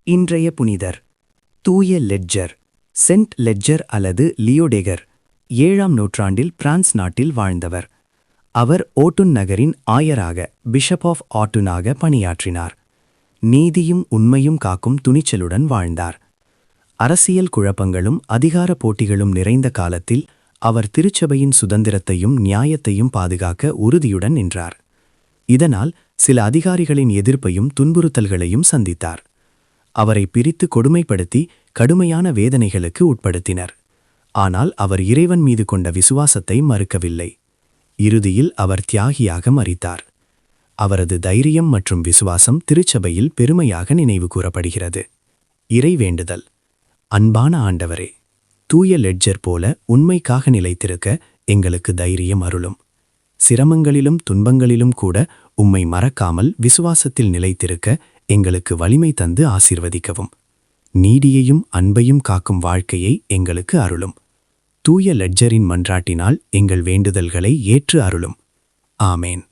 இன்றைய புனிதர் தூய லெட்ஜர், சென்ட் லெட்ஜர் அல்லது லியோடெகர், 7ஆம் நூற்றாண்டில் பிரான்ஸ் நாட்டில் வாழ்ந்தவர். அவர் ஓட்டுன் நகரின் ஆயராக, பிஷப் ஆஃப் ஆட்டுனாக பணியாற்றினார். நீதியும் உண்மையும் காக்கும் துணிச்சலுடன் வாழ்ந்தார். அரசியல் குழப்பங்களும் அதிகார போட்டிகளும் நிறைந்த காலத்தில் அவர் திருச்சபையின் சுதந்திரத்தையும் நியாயத்தையும் பாதுகாக்க உறுதியுடன் நின்றார். இதனால் சில அதிகாரிகளின் எதிர்ப்பையும் துன்புறுத்தல்களையும் சந்தித்தார். அவரை பிரித்து கொடுமைப்படுத்தி கடுமையான வேதனைகளுக்கு உட்படுத்தினர். ஆனால் அவர் இறைவன் மீது கொண்ட விசுவாசத்தை மறுக்கவில்லை. இறுதியில் அவர் தியாகியாக மரித்தார். அவரது தைரியம் மற்றும் விசுவாசம் திருச்சபையில் பெருமையாக நினைவு கூறப்படுகிறது. இறைவேண்டுதல். அன்பான ஆண்டவரே, தூய லெட்ஜர் போல உண்மைக்காக நிலைத்திருக்க எங்களுக்கு தைரியம் அருளும். சிரமங்களிலும் துன்பங்களிலும் கூட உம்மை மறக்காமல் விசுவாசத்தில் நிலைத்திருக்க எங்களுக்கு வலிமை தந்து ஆசீர்வதிக்கவும். நீதியையும் அன்பையும் காக்கும் வாழ்க்கையை எங்களுக்கு அருளும். தூய லெட்ஜரின் மன்றாட்டினால் எங்கள் வேண்டுதல்களை ஏற்று அருளும். ஆமேன்.